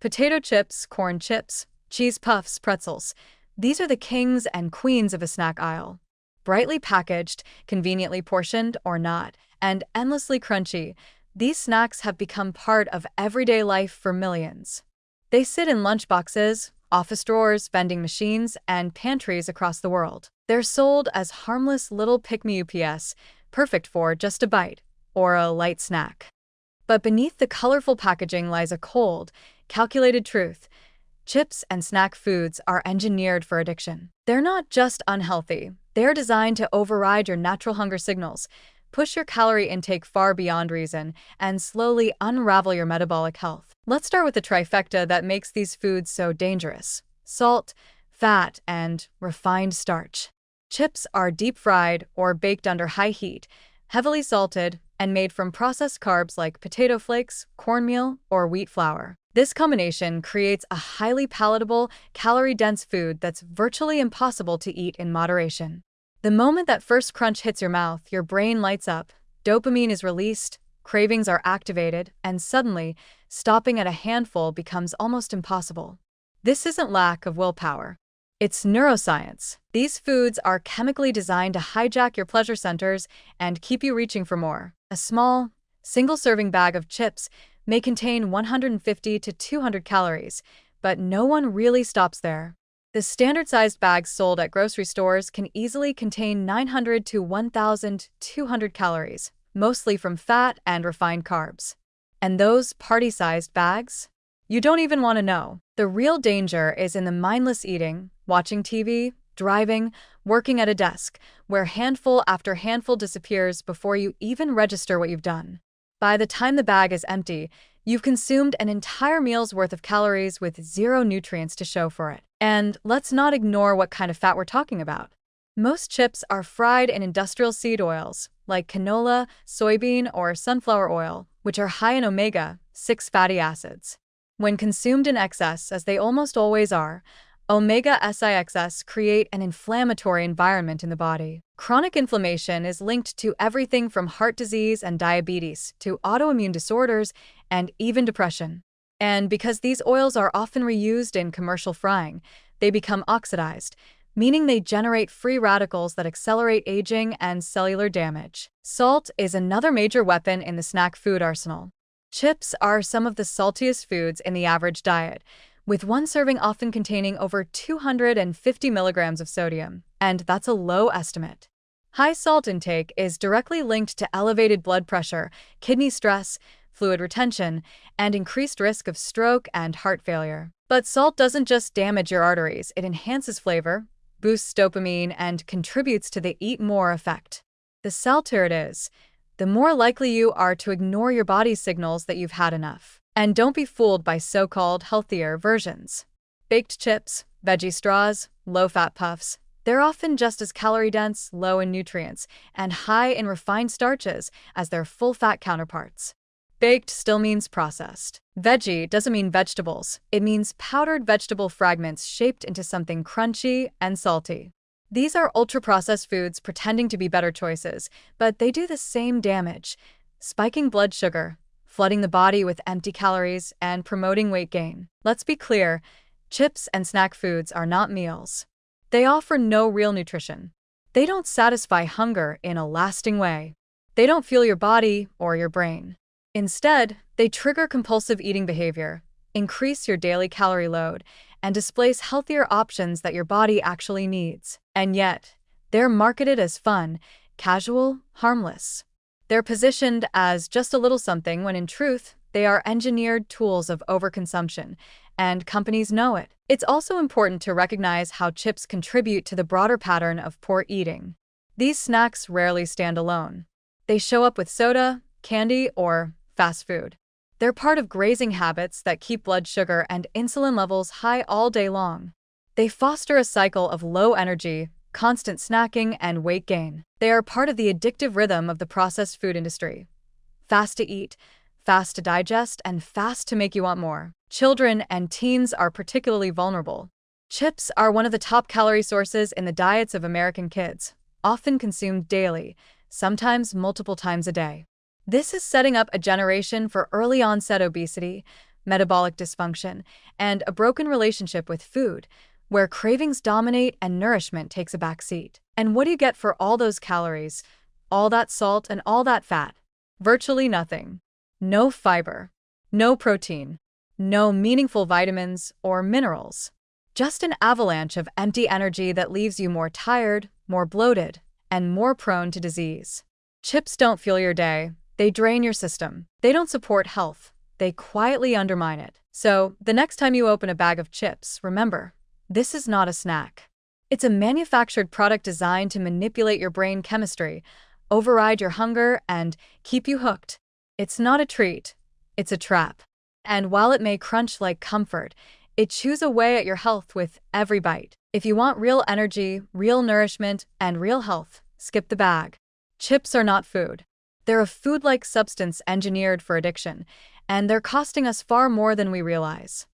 Potato chips, corn chips, cheese puffs, pretzels. These are the kings and queens of a snack aisle. Brightly packaged, conveniently portioned or not, and endlessly crunchy, these snacks have become part of everyday life for millions. They sit in lunchboxes, office drawers, vending machines, and pantries across the world. They're sold as harmless little pick-me-ups, perfect for just a bite or a light snack. But beneath the colorful packaging lies a cold, calculated truth. Chips and snack foods are engineered for addiction. They're not just unhealthy, they're designed to override your natural hunger signals, push your calorie intake far beyond reason, and slowly unravel your metabolic health. Let's start with the trifecta that makes these foods so dangerous: salt, fat, and refined starch. Chips are deep-fried or baked under high heat, heavily salted, and made from processed carbs like potato flakes, cornmeal, or wheat flour. This combination creates a highly palatable, calorie-dense food that's virtually impossible to eat in moderation. The moment that first crunch hits your mouth, your brain lights up, dopamine is released, cravings are activated, and suddenly, stopping at a handful becomes almost impossible. This isn't lack of willpower. It's neuroscience. These foods are chemically designed to hijack your pleasure centers and keep you reaching for more. A small, single-serving bag of chips may contain 150 to 200 calories, but no one really stops there. The standard-sized bags sold at grocery stores can easily contain 900 to 1,200 calories, mostly from fat and refined carbs. And those party-sized bags? You don't even want to know. The real danger is in the mindless eating, watching TV, driving, working at a desk, where handful after handful disappears before you even register what you've done. By the time the bag is empty, you've consumed an entire meal's worth of calories with zero nutrients to show for it. And let's not ignore what kind of fat we're talking about. Most chips are fried in industrial seed oils, like canola, soybean, or sunflower oil, which are high in omega-6 fatty acids. When consumed in excess, as they almost always are, omega-6 create an inflammatory environment in the body. Chronic inflammation is linked to everything from heart disease and diabetes to autoimmune disorders and even depression. And because these oils are often reused in commercial frying, they become oxidized, meaning they generate free radicals that accelerate aging and cellular damage. Salt is another major weapon in the snack food arsenal. Chips are some of the saltiest foods in the average diet, with one serving often containing over 250 milligrams of sodium, and that's a low estimate. High salt intake is directly linked to elevated blood pressure, kidney stress, fluid retention, and increased risk of stroke and heart failure. But salt doesn't just damage your arteries, it enhances flavor, boosts dopamine, and contributes to the eat more effect. The saltier it is, the more likely you are to ignore your body's signals that you've had enough. And don't be fooled by so-called healthier versions. Baked chips, veggie straws, low-fat puffs, they're often just as calorie-dense, low in nutrients, and high in refined starches as their full-fat counterparts. Baked still means processed. Veggie doesn't mean vegetables. It means powdered vegetable fragments shaped into something crunchy and salty. These are ultra-processed foods pretending to be better choices, but they do the same damage, spiking blood sugar, flooding the body with empty calories, and promoting weight gain. Let's be clear, chips and snack foods are not meals. They offer no real nutrition. They don't satisfy hunger in a lasting way. They don't fuel your body or your brain. Instead, they trigger compulsive eating behavior, increase your daily calorie load, and displace healthier options that your body actually needs. And yet, they're marketed as fun, casual, harmless. They're positioned as just a little something when in truth, they are engineered tools of overconsumption, and companies know it. It's also important to recognize how chips contribute to the broader pattern of poor eating. These snacks rarely stand alone. They show up with soda, candy, or fast food. They're part of grazing habits that keep blood sugar and insulin levels high all day long. They foster a cycle of low energy, constant snacking, and weight gain. They are part of the addictive rhythm of the processed food industry. Fast to eat, fast to digest, and fast to make you want more. Children and teens are particularly vulnerable. Chips are one of the top calorie sources in the diets of American kids, often consumed daily, sometimes multiple times a day. This is setting up a generation for early-onset obesity, metabolic dysfunction, and a broken relationship with food, where cravings dominate and nourishment takes a back seat. And what do you get for all those calories, all that salt, and all that fat? Virtually nothing. No fiber, no protein, no meaningful vitamins or minerals. Just an avalanche of empty energy that leaves you more tired, more bloated, and more prone to disease. Chips don't fuel your day. They drain your system. They don't support health. They quietly undermine it. So, the next time you open a bag of chips, remember, this is not a snack. It's a manufactured product designed to manipulate your brain chemistry, override your hunger, and keep you hooked. It's not a treat. It's a trap. And while it may crunch like comfort, it chews away at your health with every bite. If you want real energy, real nourishment, and real health, skip the bag. Chips are not food. They're a food-like substance engineered for addiction, and they're costing us far more than we realize.